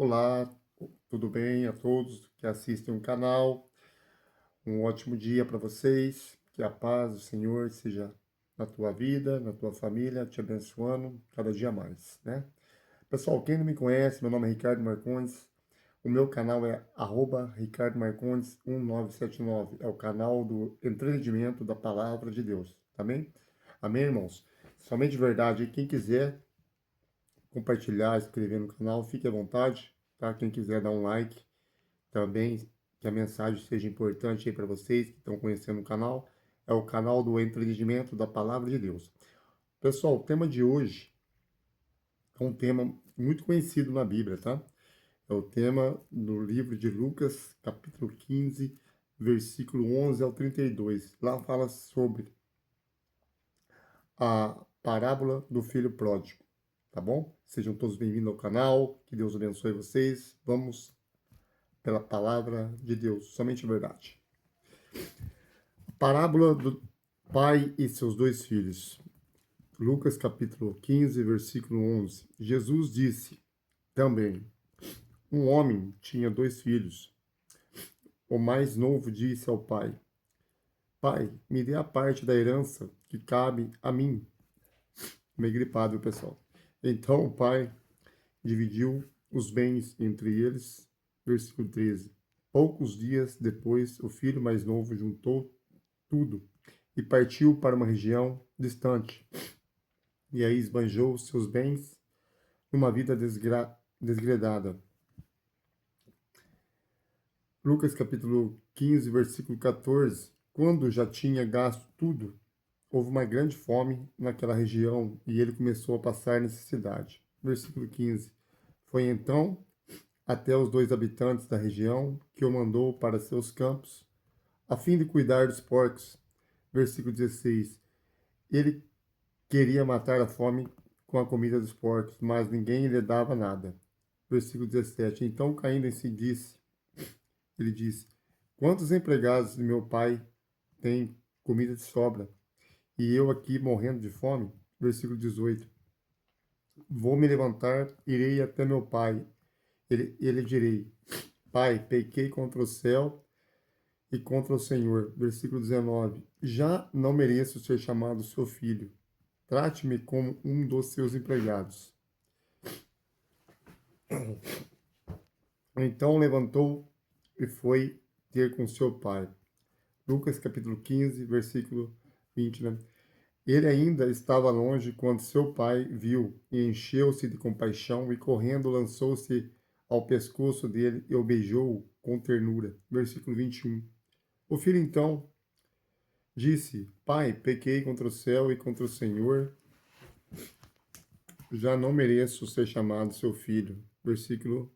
Olá, tudo bem a todos que assistem o canal? Um ótimo dia para vocês. Que a paz do Senhor seja na tua vida, na tua família, te abençoando cada dia mais, né? Pessoal, quem não me conhece, meu nome é Ricardo Marcondes. O meu canal é Ricardo Marcondes 1979. É o canal do entendimento da palavra de Deus. Amém? Amém, irmãos? Somente de verdade. Quem quiser compartilhar, inscrever no canal, fique à vontade, tá? Quem quiser dar um like também, que a mensagem seja importante aí para vocês que estão conhecendo o canal, é o canal do entendimento da Palavra de Deus. Pessoal, o tema de hoje é um tema muito conhecido na Bíblia, tá? É o tema do livro de Lucas, capítulo 15, versículo 11 ao 32. Lá fala sobre a parábola do filho pródigo, tá bom? Sejam todos bem-vindos ao canal, que Deus abençoe vocês. Vamos pela palavra de Deus, somente a verdade. Parábola do pai e seus dois filhos. Lucas capítulo 15, versículo 11. Jesus disse também: um homem tinha dois filhos. O mais novo disse ao pai: Pai, me dê a parte da herança que cabe a mim. Meio gripado, pessoal. Então o pai dividiu os bens entre eles. Versículo 13. Poucos dias depois, o filho mais novo juntou tudo e partiu para uma região distante. E aí esbanjou seus bens numa vida desgradada. Lucas capítulo 15, versículo 14. Quando já tinha gasto tudo, houve uma grande fome naquela região e ele começou a passar necessidade. Versículo 15. Foi então até os dois habitantes da região que o mandou para seus campos, a fim de cuidar dos porcos. Versículo 16. Ele queria matar a fome com a comida dos porcos, mas ninguém lhe dava nada. Versículo 17. Então, caindo em si, ele disse: Quantos empregados de meu pai têm comida de sobra, e eu aqui morrendo de fome? Versículo 18. Vou me levantar, irei até meu pai. Ele direi: Pai, pequei contra o céu e contra o Senhor. Versículo 19. Já não mereço ser chamado seu filho. Trate-me como um dos seus empregados. Então levantou e foi ter com seu pai. Lucas capítulo 15, versículo 20, né? Ele ainda estava longe quando seu pai viu e encheu-se de compaixão e correndo lançou-se ao pescoço dele e o beijou com ternura. Versículo 21. O filho então disse: Pai, pequei contra o céu e contra o Senhor, já não mereço ser chamado seu filho. Versículo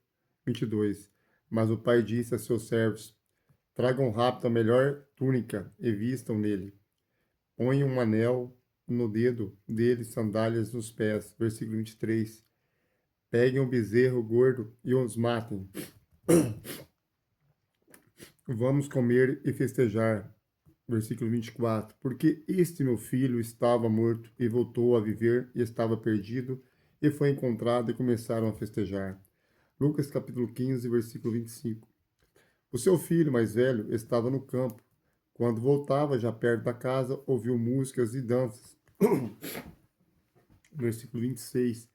22. Mas o pai disse a seus servos: Tragam rápido a melhor túnica e vistam nele. Ponham um anel no dedo dele, sandálias nos pés. Versículo 23. Peguem um bezerro gordo e os matem. Vamos comer e festejar. Versículo 24. Porque este meu filho estava morto e voltou a viver, e estava perdido, e foi encontrado, e começaram a festejar. Lucas capítulo 15, versículo 25. O seu filho mais velho estava no campo. Quando voltava, já perto da casa, ouviu músicas e danças. Versículo 26.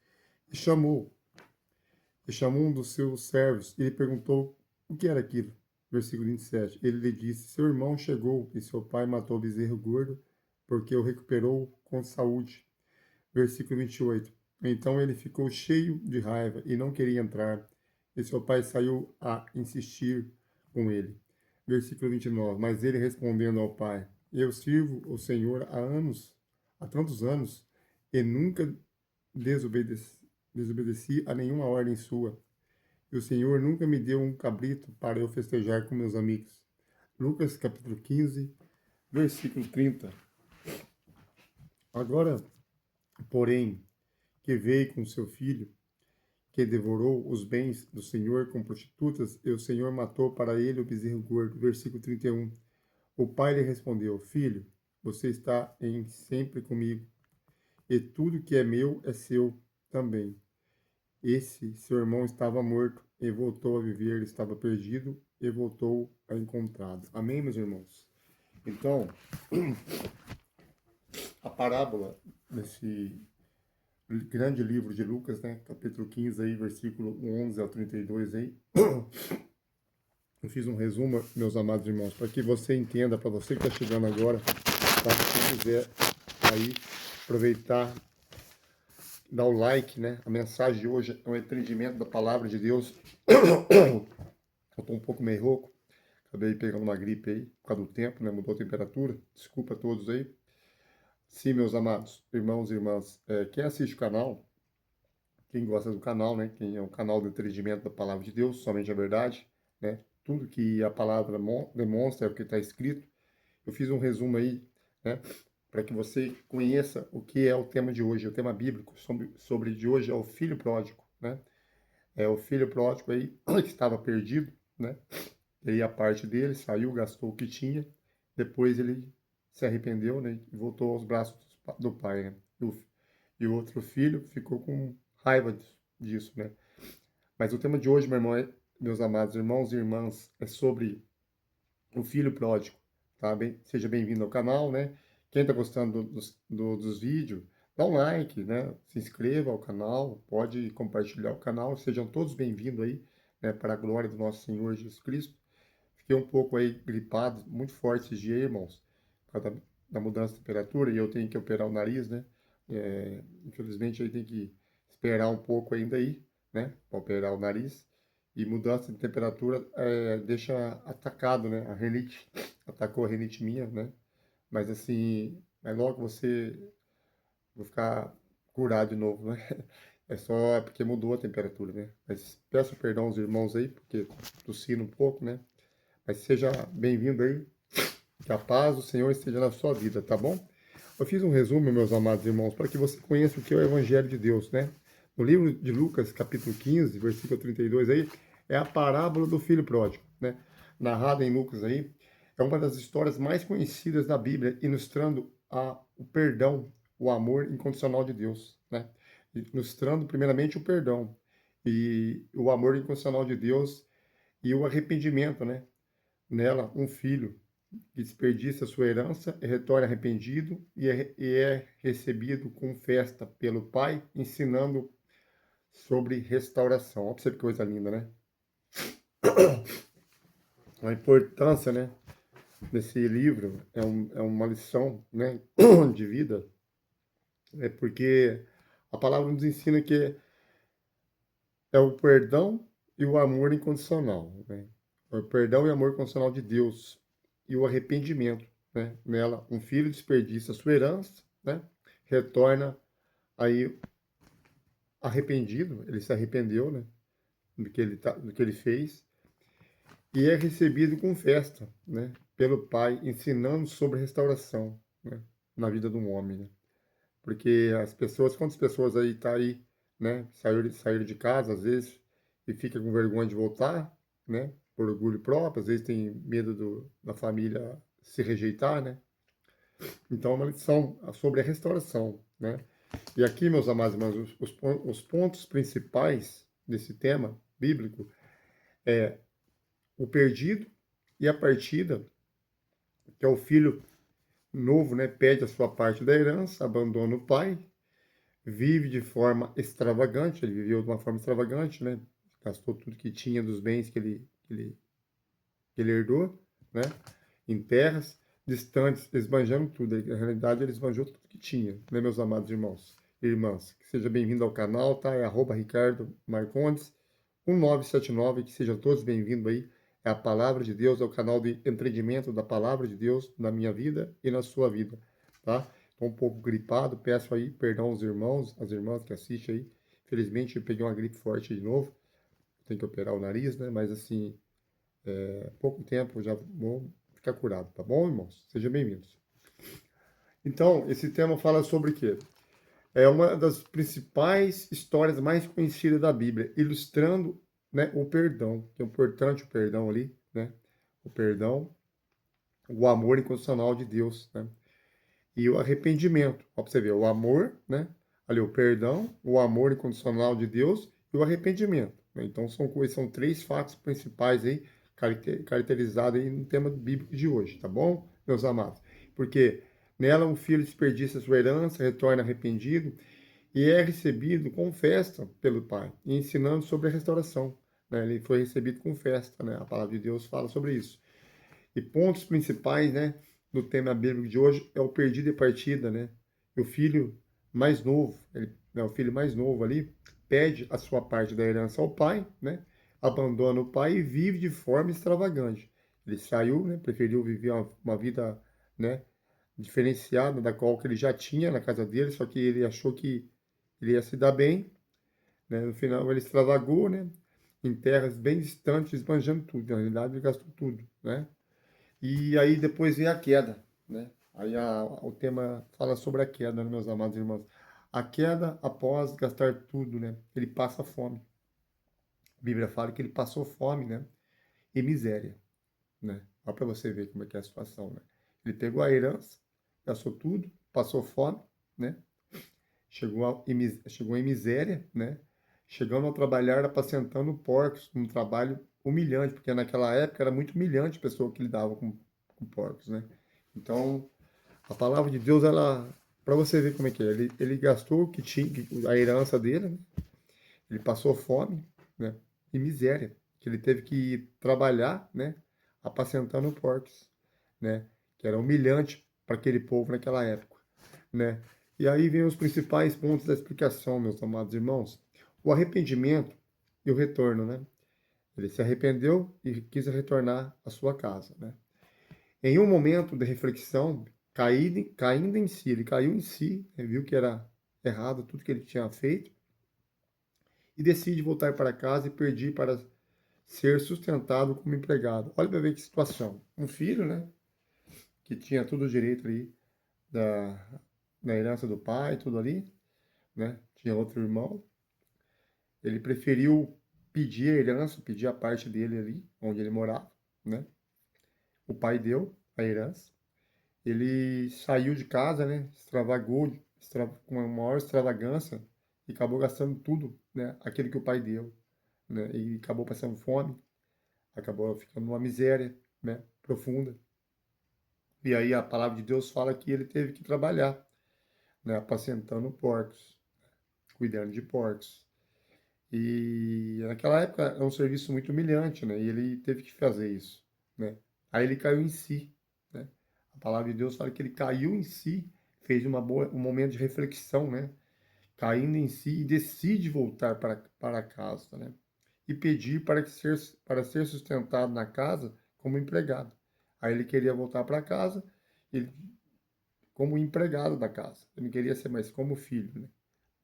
E chamou, e chamou um dos seus servos, e lhe perguntou o que era aquilo. Versículo 27. Ele lhe disse: Seu irmão chegou, e seu pai matou o bezerro gordo, porque o recuperou com saúde. Versículo 28. Então ele ficou cheio de raiva e não queria entrar, e seu pai saiu a insistir com ele. Versículo 29. Mas ele respondendo ao pai: Eu sirvo o Senhor há anos, há tantos anos, e nunca desobedeci a nenhuma ordem sua. E o Senhor nunca me deu um cabrito para eu festejar com meus amigos. Lucas capítulo 15, versículo 30. Agora, porém, que veio com seu filho, que devorou os bens do Senhor com prostitutas, e o Senhor matou para ele o bezerro gordo. Versículo 31. O pai lhe respondeu: Filho, você está sempre comigo, e tudo que é meu é seu também. Esse seu irmão estava morto e voltou a viver, ele estava perdido e voltou a encontrado. Amém, meus irmãos? Então, a parábola desse grande livro de Lucas, né, capítulo 15 aí, versículo 11 ao 32 aí, eu fiz um resumo, meus amados irmãos, para que você entenda, para você que está chegando agora, tá? Se quiser aí aproveitar, dar o like, né? A mensagem de hoje é um entendimento da palavra de Deus. Eu estou um pouco meio rouco, acabei pegando uma gripe aí, por causa do tempo, né? Mudou a temperatura. Desculpa a todos aí. Sim, meus amados irmãos e irmãs, quem assiste o canal, quem gosta do canal, né? Quem é o canal do entendimento da palavra de Deus, somente a verdade, né? Tudo que a palavra demonstra é o que está escrito. Eu fiz um resumo aí, né? Para que você conheça o que é o tema de hoje, o tema bíblico sobre de hoje é o filho pródigo, né? É o filho pródigo aí que estava perdido, né? E aí a parte dele saiu, gastou o que tinha, depois ele se arrependeu, né? E voltou aos braços do pai, né? E o outro filho ficou com raiva disso, né? Mas o tema de hoje, meu irmão, meus amados irmãos e irmãs, é sobre o filho pródigo, tá? Seja bem-vindo ao canal, né? Quem está gostando dos vídeos, dá um like, né? Se inscreva ao canal, pode compartilhar o canal, sejam todos bem-vindos aí, né? Para a glória do nosso Senhor Jesus Cristo. Fiquei um pouco aí gripado, muito forte esses dias, irmãos, por causa da mudança de temperatura, e eu tenho que operar o nariz, né? Infelizmente aí tem que esperar um pouco ainda aí, né? Para operar o nariz. E mudança de temperatura deixa atacado, né? A rinite, atacou a rinite minha, né? Mas assim, é logo vou ficar curado de novo, né? É só porque mudou a temperatura, né? Mas peço perdão aos irmãos aí, porque tossindo um pouco, né? Mas seja bem-vindo aí, que a paz do Senhor esteja na sua vida, tá bom? Eu fiz um resumo, meus amados irmãos, para que você conheça o que é o Evangelho de Deus, né? No livro de Lucas, capítulo 15, versículo 32 aí, é a parábola do filho pródigo, né? Narrada em Lucas aí, é uma das histórias mais conhecidas da Bíblia, ilustrando o perdão, o amor incondicional de Deus, né? Ilustrando primeiramente o perdão e o amor incondicional de Deus e o arrependimento, né? Nela, um filho que desperdiça sua herança retorna arrependido e é recebido com festa pelo pai, ensinando sobre restauração. Olha pra você que coisa linda, né? A importância, né, desse livro é uma lição, né, de vida, porque a palavra nos ensina que é o perdão e o amor incondicional, né? O perdão e amor incondicional de Deus e o arrependimento, né? Nela, um filho desperdiça sua herança, né? Retorna aí arrependido, ele se arrependeu, né? Do que ele fez e é recebido com festa, né? Pelo pai, ensinando sobre restauração, né? Na vida do homem, né? Porque as pessoas, quantas pessoas aí tá aí, né? Saíram de casa, às vezes, e fica com vergonha de voltar, né? Por orgulho próprio, às vezes tem medo da família se rejeitar, né? Então é uma lição sobre a restauração, né? E aqui, meus amados irmãos, os pontos principais desse tema bíblico é o perdido e a partida, que é o filho novo, né? Pede a sua parte da herança, abandona o pai, vive de forma extravagante, ele viveu de uma forma extravagante, né? Gastou tudo que tinha dos bens que ele herdou, né? Em terras distantes, esbanjando tudo. Na realidade, ele esbanjou tudo que tinha, né, meus amados irmãos e irmãs? Que seja bem-vindo ao canal, tá? É @Ricardo Marcondes 1979, que sejam todos bem-vindos aí. É a palavra de Deus, é o canal de entendimento da palavra de Deus na minha vida e na sua vida, tá? Estou um pouco gripado, peço aí perdão aos irmãos, às irmãs que assistem aí. Felizmente eu peguei uma gripe forte de novo, tenho que operar o nariz, né? Mas assim, pouco tempo já vou ficar curado, tá bom, irmãos? Sejam bem-vindos. Então, esse tema fala sobre o quê? É uma das principais histórias mais conhecidas da Bíblia, ilustrando, né, o perdão, que é importante o perdão ali, né? O perdão, o amor incondicional de Deus, né? E o arrependimento. Ó, pra você ver, o amor, né? Ali o perdão, o amor incondicional de Deus e o arrependimento, né? Então são três fatos principais aí, caracterizados aí no tema bíblico de hoje, tá bom, meus amados? Porque nela um filho desperdiça sua herança, retorna arrependido e é recebido com festa pelo pai, e ensinando sobre a restauração, né? Ele foi recebido com festa, né? A palavra de Deus fala sobre isso. E pontos principais, né, do tema bíblico de hoje é o perdido e partida, né? E o filho mais novo, o filho mais novo ali, pede a sua parte da herança ao pai, né? Abandona o pai e vive de forma extravagante. Ele saiu, né? Preferiu viver uma vida, né, diferenciada da qual que ele já tinha na casa dele, só que ele achou que ele ia se dar bem, né? No final ele extravagou, né? Em terras bem distantes, esbanjando tudo. Na realidade, ele gastou tudo, né? E aí depois vem a queda, né? Aí o tema fala sobre a queda, né, meus amados irmãos? A queda após gastar tudo, né? Ele passa fome. A Bíblia fala que ele passou fome, né? E miséria, né? Olha para você ver como é que é a situação, né? Ele pegou a herança, gastou tudo, passou fome, né? Chegou em miséria, né? Chegando a trabalhar apacentando porcos, um trabalho humilhante, porque naquela época era muito humilhante a pessoa que lidava com porcos, né? Então, a palavra de Deus, ela, para você ver como é que é, ele gastou o que tinha, a herança dele, né? Ele passou fome, né? E miséria, que ele teve que trabalhar, né? Apacentando porcos, né? Que era humilhante para aquele povo naquela época, né? E aí vem os principais pontos da explicação, meus amados irmãos. O arrependimento e o retorno, né? Ele se arrependeu e quis retornar à sua casa, né? Em um momento de reflexão, caindo em si, ele caiu em si, né? Viu que era errado tudo que ele tinha feito e decide voltar para casa e pedir para ser sustentado como empregado. Olha para ver que situação. Um filho, né? Que tinha todo o direito ali da, da herança do pai, tudo ali, né? Tinha outro irmão. Ele preferiu pedir a herança, pedir a parte dele ali, onde ele morava, né? O pai deu a herança. Ele saiu de casa, né? Extravagou, com uma maior extravagância e acabou gastando tudo, né? Aquele que o pai deu, né? E acabou passando fome, acabou ficando numa miséria, né? Profunda. E aí a palavra de Deus fala que ele teve que trabalhar, né? Apacentando porcos, cuidando de porcos. E naquela época era um serviço muito humilhante, né? E ele teve que fazer isso, né? Aí ele caiu em si, né? A palavra de Deus fala que ele caiu em si, fez um momento de reflexão, né? Caindo em si e decide voltar para casa, né? E pedir para ser sustentado na casa como empregado. Aí ele queria voltar para casa, ele, como empregado da casa. Ele não queria ser mais como filho, né?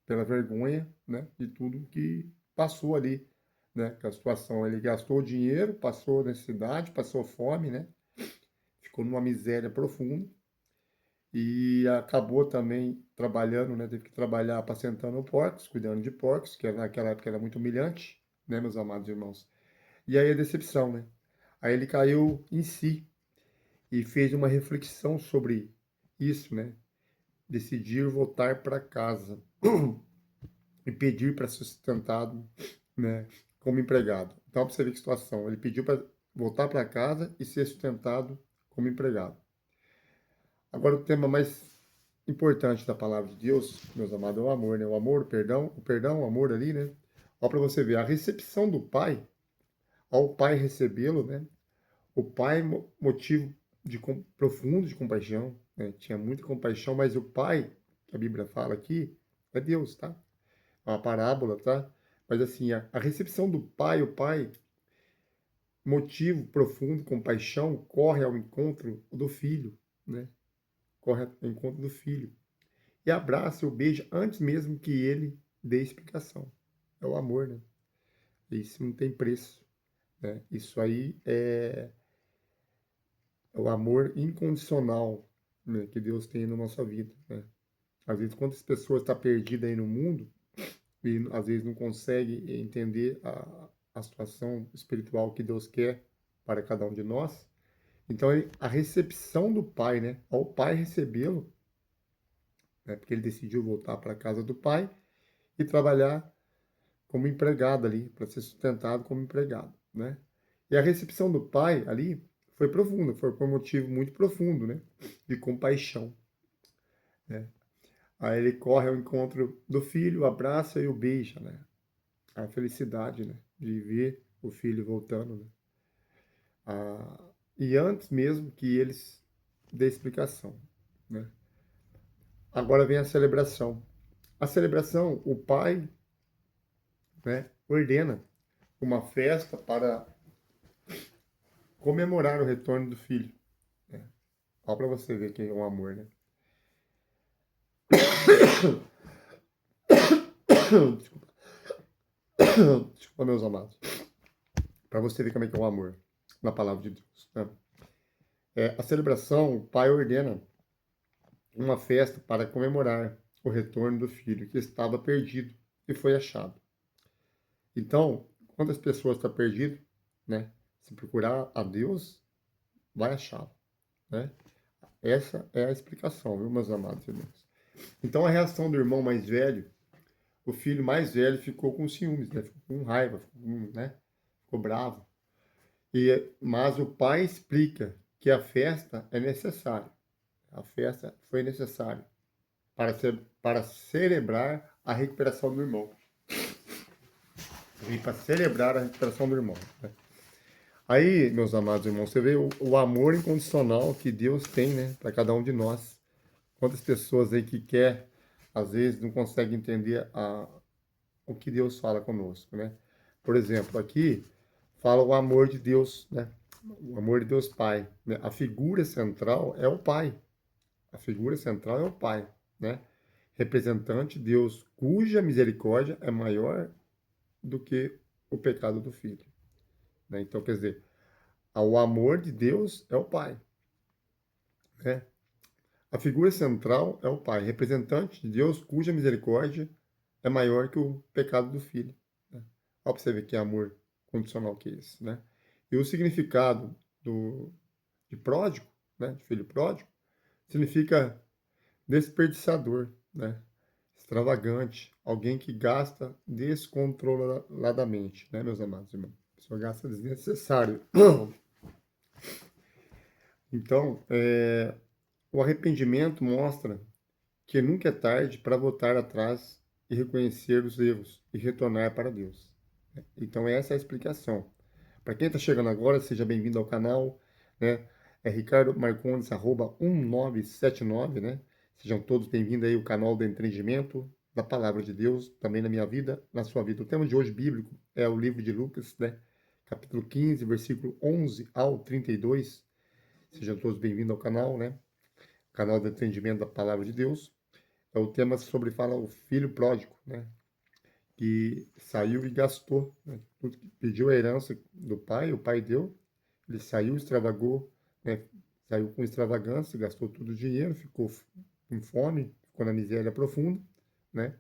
Pela vergonha, né, de tudo que passou ali, né, com a situação. Ele gastou dinheiro, passou necessidade, passou fome, né, ficou numa miséria profunda e acabou também trabalhando, né, teve que trabalhar apacentando porcos, cuidando de porcos, que naquela época era muito humilhante, né, meus amados irmãos. E aí a decepção, né? Aí ele caiu em si e fez uma reflexão sobre isso, né? Decidir voltar para casa e pedir para ser sustentado, né, como empregado. Então, para você ver que situação. Ele pediu para voltar para casa e ser sustentado como empregado. Agora, o tema mais importante da palavra de Deus, meus amados, é o amor, né? O amor, o perdão, o amor ali, né? Ó, para você ver, a recepção do pai, ao pai recebê-lo, né? O pai, motivo profundo de compaixão, né? Tinha muita compaixão, mas o pai, que a Bíblia fala aqui, é Deus, tá? É uma parábola, tá? Mas assim, a recepção do pai, o pai, motivo profundo, compaixão, corre ao encontro do filho, né? Corre ao encontro do filho. E abraça e o beija antes mesmo que ele dê explicação. É o amor, né? Isso não tem preço, né? Isso aí é o amor incondicional, né, que Deus tem na nossa vida, né? Às vezes, quantas pessoas estão perdidas aí no mundo e às vezes não consegue entender a situação espiritual que Deus quer para cada um de nós. Então, a recepção do pai, né? Ao pai recebê-lo, né? Porque ele decidiu voltar para a casa do pai e trabalhar como empregado ali, para ser sustentado como empregado, né? E a recepção do pai ali foi profunda, foi por um motivo muito profundo, né? De compaixão, né? Aí ele corre ao encontro do filho, o abraça e o beija, né? A felicidade, né? De ver o filho voltando, né? E antes mesmo que eles dê explicação, né? Agora vem a celebração. A celebração, o pai, né, ordena uma festa para comemorar o retorno do filho. Né? Olha para você ver que é um amor, né? Desculpa, desculpa, meus amados. Para você ver como é que é o amor na palavra de Deus. Né? A celebração, o pai ordena uma festa para comemorar o retorno do filho que estava perdido e foi achado. Então, quando as pessoas estão perdidas, né? Se procurar a Deus, vai achá-lo, né? Essa é a explicação, viu, meus amados irmãos? Então, a reação do irmão mais velho, o filho mais velho ficou com ciúmes, né? Ficou com raiva, né? Ficou bravo. Mas o pai explica que a festa é necessária. A festa foi necessária para celebrar a recuperação do irmão. E para celebrar a recuperação do irmão. Né? Aí, meus amados irmãos, você vê o amor incondicional que Deus tem, né, para cada um de nós. Quantas pessoas aí que quer, às vezes, não consegue entender o que Deus fala conosco, né? Por exemplo, aqui fala o amor de Deus, né? O amor de Deus Pai. Né? A figura central é o Pai. A figura central é o Pai, né? Representante de Deus, cuja misericórdia é maior do que o pecado do filho. Né? Então, quer dizer, o amor de Deus é o Pai. Né? A figura central é o Pai, representante de Deus, cuja misericórdia é maior que o pecado do filho. Né? Olha para você ver que amor condicional que é esse. Né? E o significado de pródigo, né? De filho pródigo, significa desperdiçador, né? Extravagante, alguém que gasta descontroladamente, né, meus amados irmãos? A pessoa gasta desnecessário. Então, o arrependimento mostra que nunca é tarde para voltar atrás e reconhecer os erros e retornar para Deus. Então, essa é a explicação. Para quem está chegando agora, seja bem-vindo ao canal, né? É Ricardo Marcondes, @1979, né? Sejam todos bem-vindos aí ao canal do entendimento da Palavra de Deus, também na minha vida, na sua vida. O tema de hoje bíblico é o livro de Lucas, né? Capítulo 15, versículo 11 ao 32. Sejam todos bem-vindos ao canal, né? Canal do entendimento da Palavra de Deus. É o tema sobre, fala, o filho pródigo, né? Que saiu e gastou, né? Tudo que pediu a herança do pai, o pai deu, ele saiu, extravagou, né? Saiu com extravagância, gastou todo o dinheiro, ficou com fome, ficou na miséria profunda, né?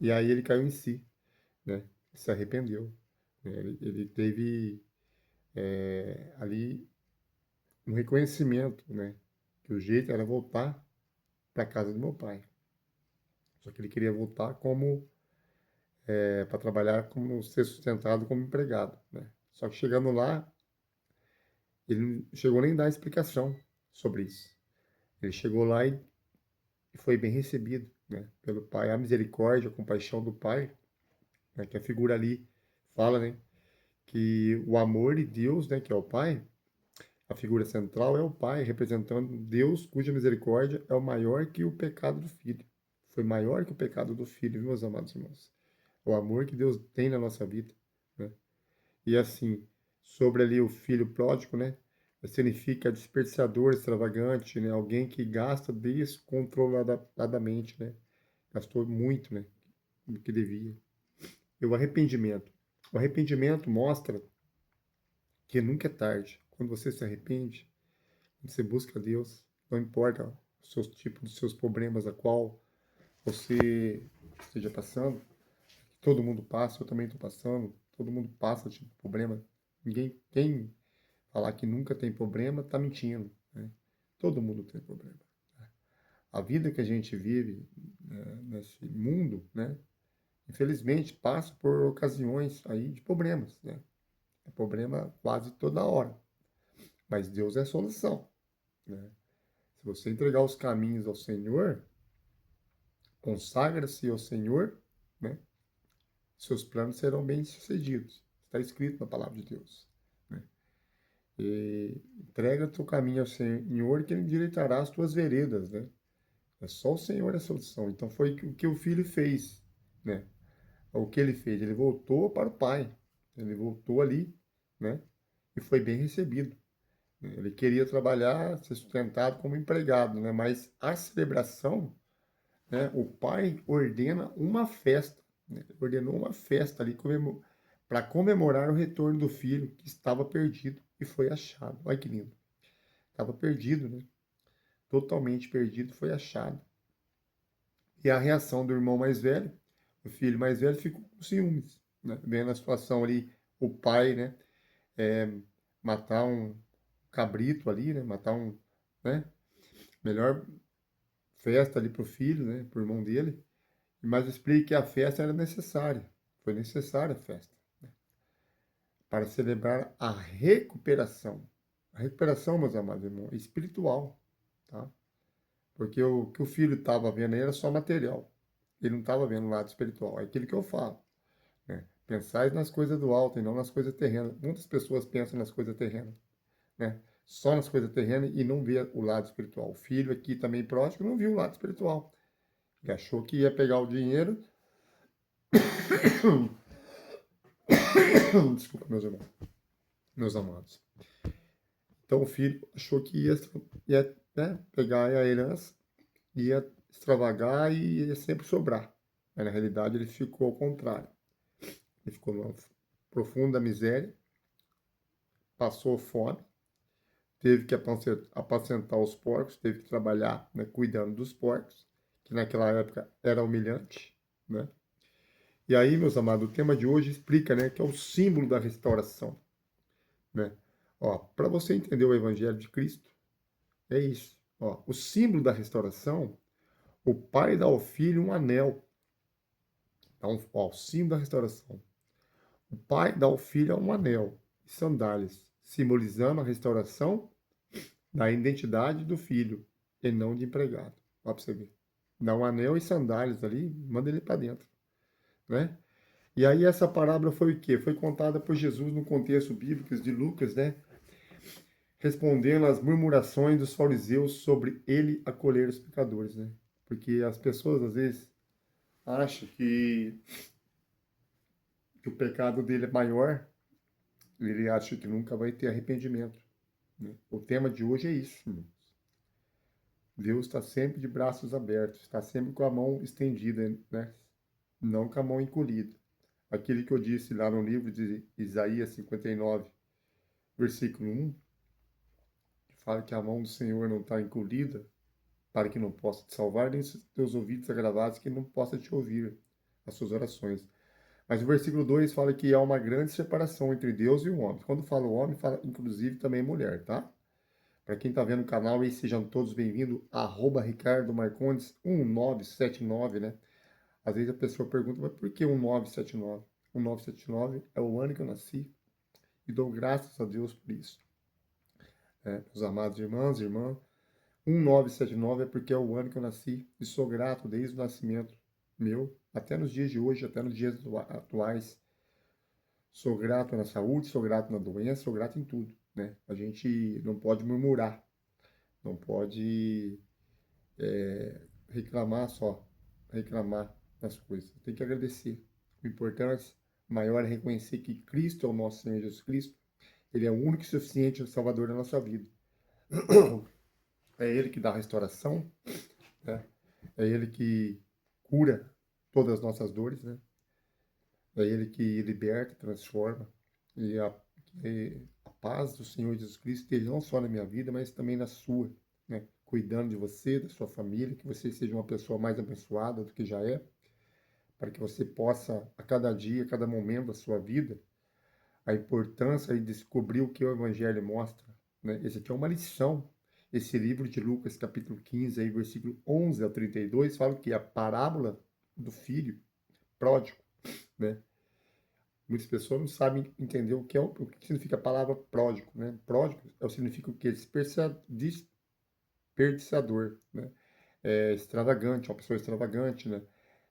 E aí ele caiu em si, né? Se arrependeu. Né? Ele teve ali um reconhecimento, né? Que o jeito era voltar para a casa do meu pai. Só que ele queria voltar como para trabalhar como ser sustentado como empregado, né? Só que chegando lá, ele não chegou nem a dar explicação sobre isso. Ele chegou lá e foi bem recebido, né, pelo pai. A misericórdia, a compaixão do pai, né, que a figura ali fala, né, que o amor de Deus, né, que é o pai, a figura central é o pai, representando Deus, cuja misericórdia é o maior que o pecado do filho. Foi maior que o pecado do filho, meus amados irmãos. O amor que Deus tem na nossa vida, né? E assim, sobre ali o filho pródigo, né? Significa desperdiçador, extravagante, né? Alguém que gasta descontroladamente, né? Gastou muito, né? Do que devia. E o arrependimento. O arrependimento mostra que nunca é tarde. Quando você se arrepende, quando você busca Deus, não importa os seus tipos, os seus problemas, a qual você esteja passando, todo mundo passa, eu também estou passando, todo mundo passa tipo de problema. Quem falar que nunca tem problema está mentindo. Né? Todo mundo tem problema. A vida que a gente vive, né, nesse mundo, né, infelizmente, passa por ocasiões aí de problemas, né? É problema quase toda hora, mas Deus é a solução, né? Se você entregar os caminhos ao Senhor, consagra-se ao Senhor, né? Seus planos serão bem-sucedidos. Está escrito na palavra de Deus, né? E entrega o teu caminho ao Senhor, que Ele endireitará as tuas veredas, né? É só o Senhor a solução. Então foi o que o filho fez, né? O que ele fez? Ele voltou para o pai. Ele voltou ali, né? E foi bem recebido. Ele queria trabalhar, ser sustentado como empregado, né? Mas a celebração, né? O pai ordena uma festa, né? Ordenou uma festa ali para comemorar o retorno do filho que estava perdido e foi achado. Olha que lindo. Estava perdido, né? Totalmente perdido, foi achado. E a reação do irmão mais velho, o filho mais velho, ficou com ciúmes, né? Vendo a situação ali, o pai, né? Matar um cabrito ali, né? Matar um, né? Melhor festa ali pro filho, né? Pro irmão dele. Mas explique que a festa era necessária. Foi necessária a festa, né? Para celebrar a recuperação. A recuperação, meus amados irmãos, é espiritual, tá? Porque o que o filho estava vendo aí era só material. Ele não estava vendo o lado espiritual. É aquilo que eu falo, né? Pensais nas coisas do alto e não nas coisas terrenas. Muitas pessoas pensam nas coisas terrenas, né? Só nas coisas terrenas e não vê o lado espiritual. O filho aqui também pródigo não viu o lado espiritual. Ele achou que ia pegar o dinheiro. Desculpa, meus irmãos, meus amados. Então o filho achou que ia, né, pegar a herança, ia extravagar e ia sempre sobrar. Mas na realidade ele ficou ao contrário. Ele ficou numa profunda miséria, passou fome, teve que apacentar os porcos, teve que trabalhar, né, cuidando dos porcos, que naquela época era humilhante, né? E aí, meus amados, o tema de hoje explica, né, que é o símbolo da restauração, né? Ó, para você entender o Evangelho de Cristo, é isso. Ó, o símbolo da restauração, o pai dá ao filho um anel. Então, ó, o símbolo da restauração. O pai dá ao filho um anel e sandálias, simbolizando a restauração da identidade do filho e não de empregado. Ó, pra você ver. Dá um anel e sandálias ali, manda ele para dentro, né? E aí essa parábola foi o quê? Foi contada por Jesus no contexto bíblico de Lucas, né? Respondendo às murmurações dos fariseus sobre ele acolher os pecadores, né? Porque as pessoas às vezes acham que o pecado dele é maior, ele acha que nunca vai ter arrependimento, né? O tema de hoje é isso, irmãos. Deus está sempre de braços abertos, está sempre com a mão estendida, né? Não com a mão encolhida. Aquele que eu disse lá no livro de Isaías 59, versículo 1, que fala que a mão do Senhor não está encolhida, para que não possa te salvar, nem os teus ouvidos agravados, que não possa te ouvir as suas orações. Mas o versículo 2 fala que há uma grande separação entre Deus e o homem. Quando fala o homem, fala inclusive também mulher, tá? Para quem está vendo o canal aí, sejam todos bem-vindos, Ricardo Marcondes 1979, né? Às vezes a pessoa pergunta, mas por que 1979? 1979 é o ano que eu nasci e dou graças a Deus por isso. Meus amados irmãos e irmãs, 1979 é porque é o ano que eu nasci e sou grato desde o nascimento meu, até nos dias de hoje, até nos dias atuais. Sou grato na saúde, sou grato na doença, sou grato em tudo, né? A gente não pode murmurar, não pode reclamar só, reclamar das coisas. Tem que agradecer. O importante, maior é reconhecer que Cristo é o nosso Senhor Jesus Cristo. Ele é o único e suficiente Salvador da nossa vida. É Ele que dá a restauração, né? É Ele que cura todas as nossas dores, né? É Ele que liberta, transforma. E a paz do Senhor Jesus Cristo esteja não só na minha vida, mas também na sua, né? Cuidando de você, da sua família, que você seja uma pessoa mais abençoada do que já é, para que você possa, a cada dia, a cada momento da sua vida, a importância de descobrir o que o Evangelho mostra, né? Esse aqui é uma lição. Esse livro de Lucas, capítulo 15, aí, versículo 11 ao 32, fala que a parábola do filho pródigo, né? Muitas pessoas não sabem entender o que significa a palavra pródigo, né? Pródigo significa o quê? Desperdiçador, né? É extravagante, uma pessoa extravagante, né?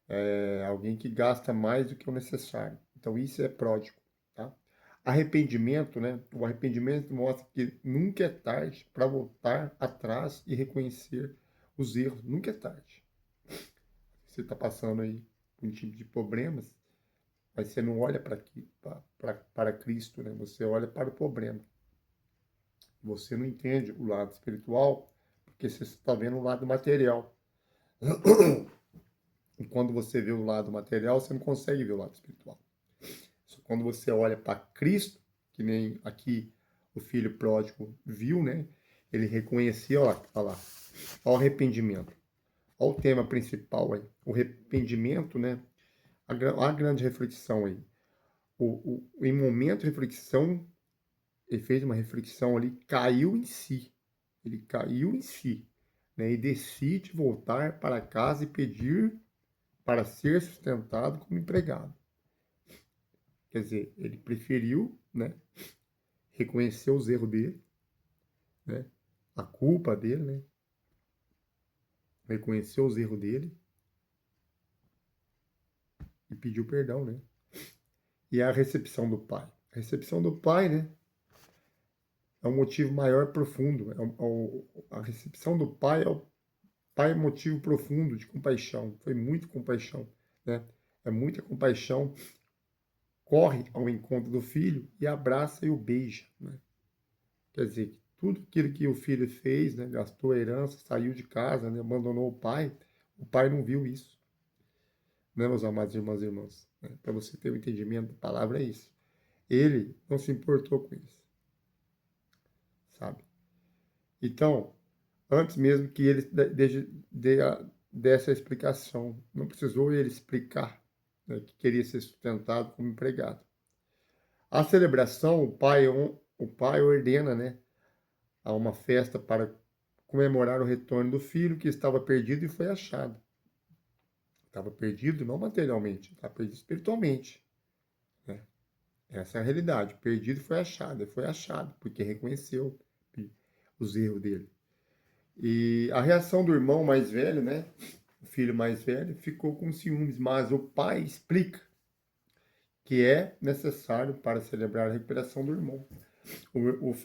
É alguém que gasta mais do que o necessário. Então, isso é pródigo, tá? Arrependimento, né? O arrependimento mostra que nunca é tarde para voltar atrás e reconhecer os erros. Nunca é tarde. Você está passando aí por um tipo de problemas, mas você não olha para Cristo, né? Você olha para o problema. Você não entende o lado espiritual porque você está vendo o lado material. E quando você vê o lado material, você não consegue ver o lado espiritual. Só quando você olha para Cristo, que nem aqui o filho pródigo viu, né? Ele reconhecia, olha lá, olha o arrependimento. Olha o tema principal aí, o arrependimento, né? A grande reflexão aí. Em momento de reflexão, ele fez uma reflexão ali, caiu em si. Ele caiu em si, né? E decide voltar para casa e pedir para ser sustentado como empregado. Quer dizer, ele preferiu, né, reconhecer os erros dele, né, a culpa dele, né, reconheceu os erros dele e pediu perdão, né. E a recepção do pai. A recepção do pai, né, é um motivo maior profundo. A recepção do pai é um motivo profundo de compaixão. Foi muito compaixão, né. É muita compaixão. Corre ao encontro do filho e abraça e o beija, né. Quer dizer, tudo aquilo que o filho fez, né, gastou a herança, saiu de casa, né, abandonou o pai não viu isso, né, meus amados irmãos e irmãs? Né? Para você ter um entendimento da palavra, é isso. Ele não se importou com isso, sabe? Então, antes mesmo que ele desse a explicação, não precisou ele explicar, né, que queria ser sustentado como empregado. A celebração, o pai ordena, né, a uma festa para comemorar o retorno do filho que estava perdido e foi achado. Estava perdido não materialmente, estava perdido espiritualmente, né? Essa é a realidade. Perdido ele foi achado, porque reconheceu os erros dele. E a reação do irmão mais velho, né? O filho mais velho, ficou com ciúmes, mas o pai explica que é necessário para celebrar a recuperação do irmão.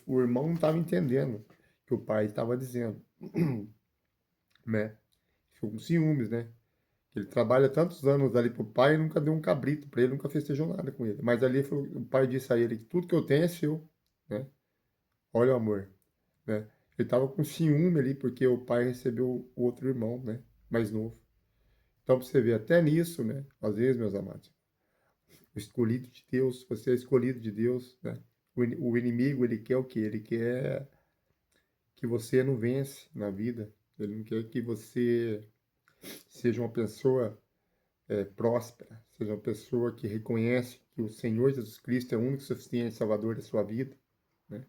O irmão não estava entendendo o que o pai estava dizendo, né? Ficou com ciúmes, né? Ele trabalha tantos anos ali pro pai e nunca deu um cabrito para ele, nunca festejou nada com ele. Mas ali o pai disse a ele que tudo que eu tenho é seu, né? Olha o amor, né? Ele estava com ciúme ali porque o pai recebeu o outro irmão, né? Mais novo. Então, para você ver, até nisso, né? Às vezes, meus amados, o escolhido de Deus, você é escolhido de Deus, né? O inimigo, ele quer o quê? Ele quer que você não vence na vida. Ele não quer que você seja uma pessoa próspera, seja uma pessoa que reconhece que o Senhor Jesus Cristo é o único suficiente Salvador da sua vida, né?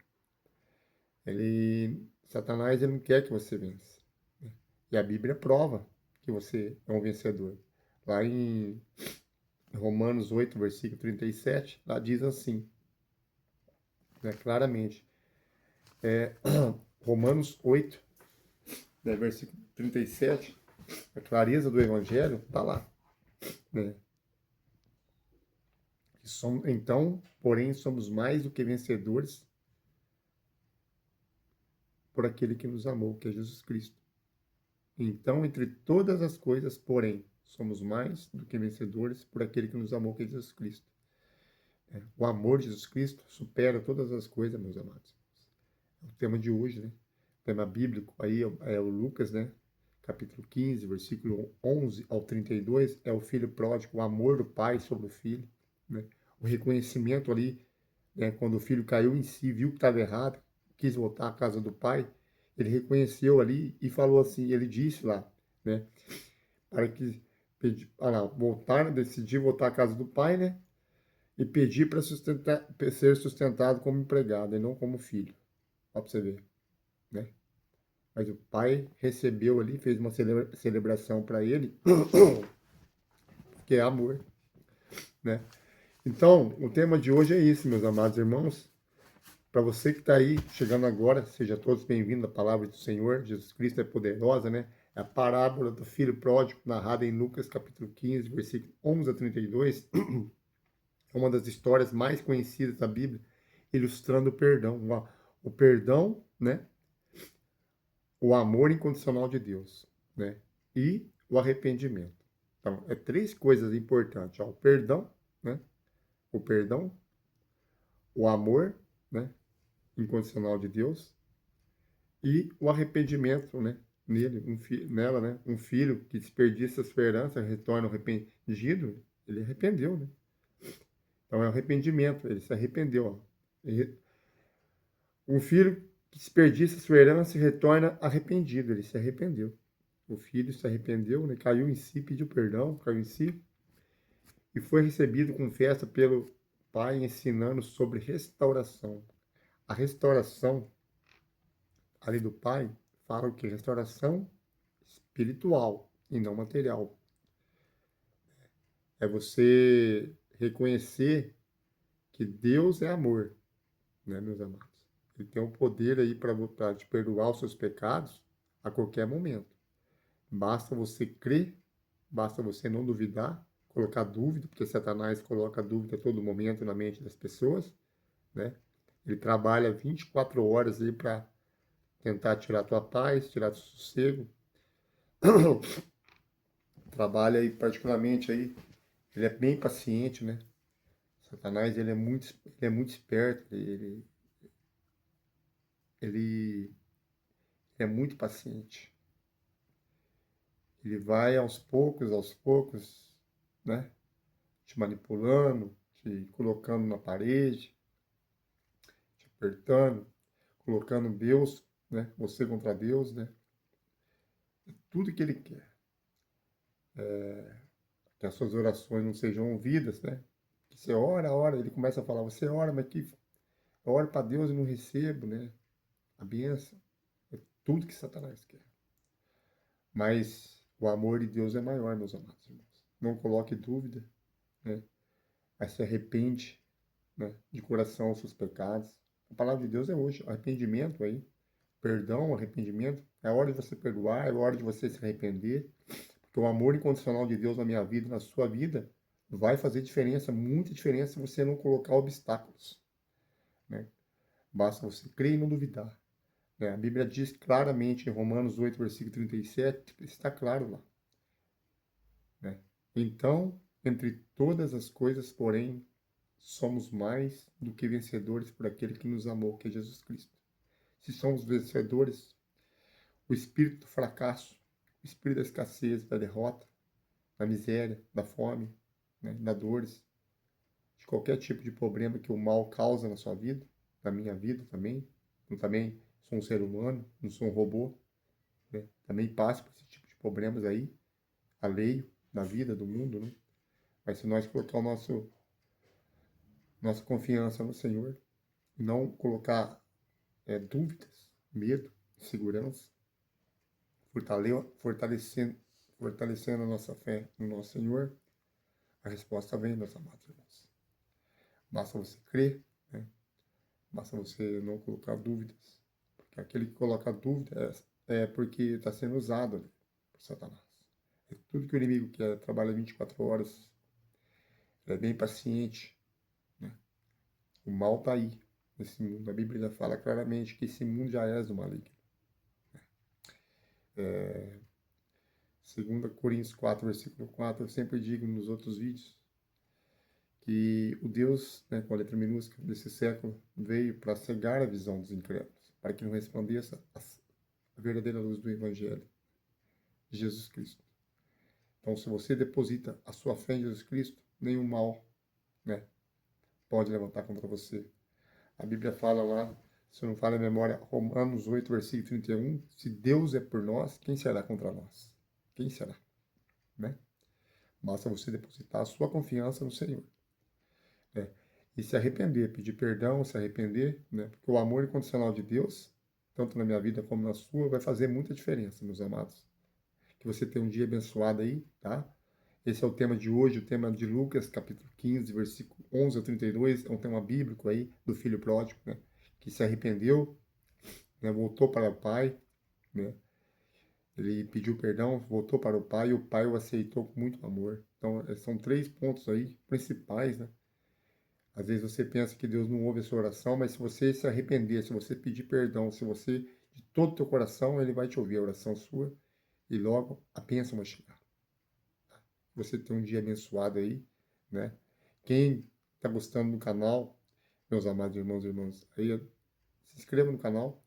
Satanás, ele não quer que você vença, né? E a Bíblia prova que você é um vencedor. Lá em Romanos 8, versículo 37, lá diz assim, né, claramente, Romanos 8, né, versículo 37, a clareza do Evangelho está lá, né? Então, porém, somos mais do que vencedores por aquele que nos amou, que é Jesus Cristo. Então, entre todas as coisas, porém, somos mais do que vencedores por aquele que nos amou, que é Jesus Cristo. O amor de Jesus Cristo supera todas as coisas, meus amados. É o tema de hoje, né? O tema bíblico aí é o Lucas, né? Capítulo 15, versículo 11 ao 32, é o filho pródigo, o amor do pai sobre o filho, né? O reconhecimento ali, né? Quando o filho caiu em si, viu que estava errado, quis voltar à casa do pai, ele reconheceu ali e falou assim, ele disse lá, né? Para que decidir voltar à casa do pai, né? E pedir para ser sustentado como empregado e não como filho. Ó, para você ver, né? Mas o pai recebeu ali, fez uma celebração para ele, que é amor, né? Então, o tema de hoje é isso, meus amados irmãos. Para você que está aí chegando agora, seja todos bem-vindos à palavra do Senhor. Jesus Cristo é poderosa, né? É a parábola do filho pródigo, narrada em Lucas capítulo 15, versículo 11 a 32. É uma das histórias mais conhecidas da Bíblia, ilustrando o perdão. O perdão, né? O amor incondicional de Deus, né? E o arrependimento. Então, é três coisas importantes, ó. O perdão, né? O perdão, o amor, né? Incondicional de Deus e o arrependimento, né? Nele, nela, né? Um filho que desperdiça a esperança, retorna arrependido, ele arrependeu, né? Então é o arrependimento, ele se arrependeu, ó. Um filho que desperdiça a sua herança e retorna arrependido, ele se arrependeu. O filho se arrependeu, né? Caiu em si, pediu perdão, caiu em si e foi recebido com festa pelo pai, ensinando sobre restauração. A restauração ali do pai fala que restauração espiritual e não material. É você reconhecer que Deus é amor, né, meus amados? Ele tem o poder aí para te perdoar os seus pecados a qualquer momento. Basta você crer, basta você não duvidar, colocar dúvida, porque Satanás coloca dúvida a todo momento na mente das pessoas, né? Ele trabalha 24 horas aí para tentar tirar a tua paz, tirar o sossego. Trabalha aí particularmente aí, ele é bem paciente, né? Satanás, ele é muito esperto, ele é muito paciente. Ele vai aos poucos, né? Te manipulando, te colocando na parede, te apertando, colocando Deus, né? Você contra Deus, né? É tudo que ele quer. Que as suas orações não sejam ouvidas, né? Que você ora, ele começa a falar, você ora, mas que eu oro para Deus e não recebo, né? A bênção. É tudo que Satanás quer. Mas o amor de Deus é maior, meus amados irmãos. Não coloque dúvida, né? Mas se arrepende, né? De coração aos seus pecados. A palavra de Deus é hoje, arrependimento aí, perdão, arrependimento. É hora de você perdoar, é hora de você se arrepender. Porque o amor incondicional de Deus na minha vida, na sua vida, vai fazer diferença, muita diferença, se você não colocar obstáculos, né? Basta você crer e não duvidar. Né? A Bíblia diz claramente em Romanos 8, versículo 37, está claro lá. Né? Então, entre todas as coisas, porém, somos mais do que vencedores por aquele que nos amou, que é Jesus Cristo. Se somos vencedores, o espírito do fracasso, o espírito da escassez, da derrota, da miséria, da fome, né, da dores, de qualquer tipo de problema que o mal causa na sua vida, na minha vida também. Eu também sou um ser humano, não sou um robô, né? Também passo por esse tipo de problemas aí, alheio da vida, do mundo, né? Mas se nós colocar nossa confiança no Senhor, e não colocar dúvidas, medo, insegurança, fortalecendo, fortalecendo a nossa fé no nosso Senhor, a resposta vem, meus amados irmãos. Basta você crer, né? Basta você não colocar dúvidas. Porque aquele que coloca dúvida é porque está sendo usado, né, por Satanás. É tudo que o inimigo quer, trabalha 24 horas, ele é bem paciente, né? O mal está aí, nesse mundo. A Bíblia já fala claramente que esse mundo já é do maligno. 2 Coríntios 4, versículo 4, eu sempre digo nos outros vídeos que o Deus, né, com a letra minúscula desse século, veio para cegar a visão dos incrédulos, para que não resplandeça a verdadeira luz do Evangelho de Jesus Cristo. Então, se você deposita a sua fé em Jesus Cristo, nenhum mal, né, pode levantar contra você. A Bíblia fala lá, se eu não falo a memória, Romanos 8, versículo 31, se Deus é por nós, quem será contra nós? Quem será? Né? Basta você depositar a sua confiança no Senhor. Né? E se arrepender, pedir perdão, se arrepender, né? Porque o amor incondicional de Deus, tanto na minha vida como na sua, vai fazer muita diferença, meus amados. Que você tenha um dia abençoado aí, tá? Esse é o tema de hoje, o tema de Lucas, capítulo 15, versículo 11 a 32, é um tema bíblico aí do filho pródigo, né? Que se arrependeu, né? Voltou para o pai, né? Ele pediu perdão, voltou para o pai e o pai o aceitou com muito amor. Então, são 3 pontos aí principais, né? Às vezes você pensa que Deus não ouve a sua oração, mas se você se arrepender, se você pedir perdão, se você, de todo o teu coração, Ele vai te ouvir a oração sua e logo a bênção vai chegar. Você tem um dia abençoado aí, né? Quem está gostando do canal, meus amados irmãos e irmãs, aí se inscreva no canal,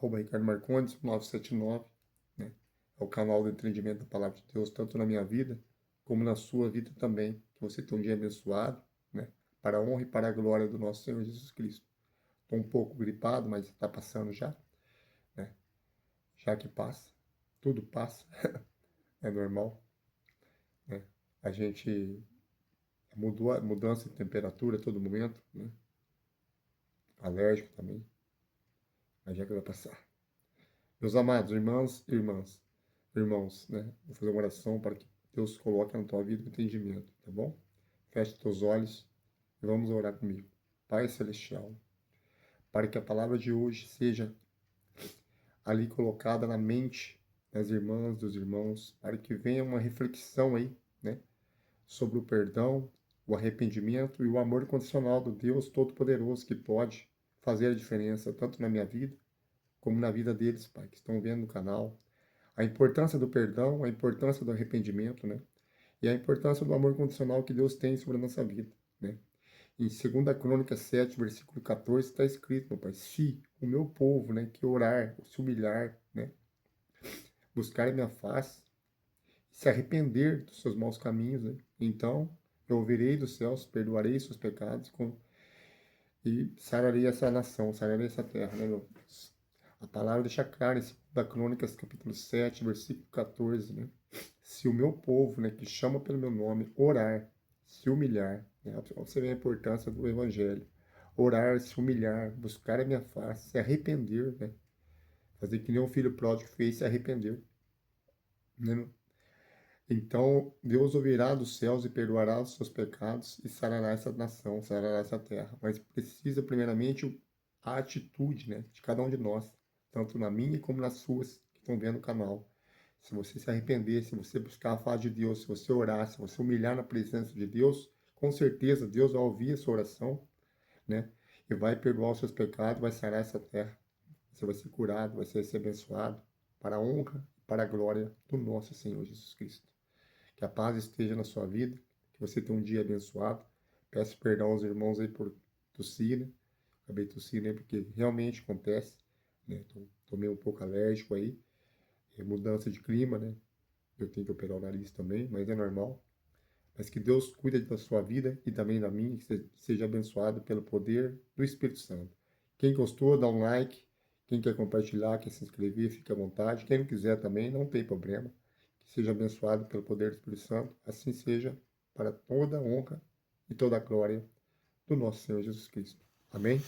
Ricardo Marcondes 979, né? É o canal do entendimento da palavra de Deus, tanto na minha vida, como na sua vida também. Que você tenha um dia abençoado, né? Para a honra e para a glória do nosso Senhor Jesus Cristo. Estou um pouco gripado, mas está passando já, né? Já que passa, tudo passa, é normal, né? A gente mudou a mudança de temperatura a todo momento, né? Alérgico também, mas já que vai passar. Meus amados irmãos e irmãos, né? Vou fazer uma oração para que Deus coloque na tua vida o entendimento, tá bom? Feche teus olhos e vamos orar comigo. Pai Celestial, para que a palavra de hoje seja ali colocada na mente das irmãs, dos irmãos, para que venha uma reflexão aí, né? Sobre o perdão, o arrependimento e o amor incondicional do Deus Todo-Poderoso que pode fazer a diferença tanto na minha vida como na vida deles, Pai, que estão vendo no canal. A importância do perdão, a importância do arrependimento, né? E a importância do amor incondicional que Deus tem sobre a nossa vida, né? Em 2 Crônicas 7, versículo 14, está escrito, meu Pai, se o meu povo, né, que orar, se humilhar, né, buscar a minha face, se arrepender dos seus maus caminhos, né, então eu ouvirei dos céus, perdoarei seus pecados e sararei essa nação, sararei essa terra, né, meu Deus? A palavra deixa claro em 2 Crônicas, capítulo 7, versículo 14, né? Se o meu povo, né, que chama pelo meu nome, orar, se humilhar, né? Você vê a importância do evangelho. Orar, se humilhar, buscar a minha face, se arrepender, né? Fazer que nem o filho pródigo fez, se arrependeu, né? Então, Deus ouvirá dos céus e perdoará os seus pecados e sarará essa nação, sarará essa terra. Mas precisa, primeiramente, a atitude, né, de cada um de nós, tanto na minha como nas suas, que estão vendo o canal. Se você se arrepender, se você buscar a face de Deus, se você orar, se você humilhar na presença de Deus, com certeza Deus vai ouvir a sua oração, né, e vai perdoar os seus pecados, vai sarar essa terra. Você vai ser curado, vai ser abençoado, para a honra e para a glória do nosso Senhor Jesus Cristo. Que a paz esteja na sua vida, que você tenha um dia abençoado. Peço perdão aos irmãos aí por tossir, né? Acabei tossindo aí porque realmente acontece, né? Tô meio um pouco alérgico aí, é mudança de clima, né? Eu tenho que operar o nariz também, mas é normal. Mas que Deus cuide da sua vida e também da minha, que você seja abençoado pelo poder do Espírito Santo. Quem gostou, dá um like. Quem quer compartilhar, quer se inscrever, fique à vontade. Quem não quiser também, não tem problema. Que seja abençoado pelo poder do Espírito Santo. Assim seja para toda a honra e toda a glória do nosso Senhor Jesus Cristo. Amém?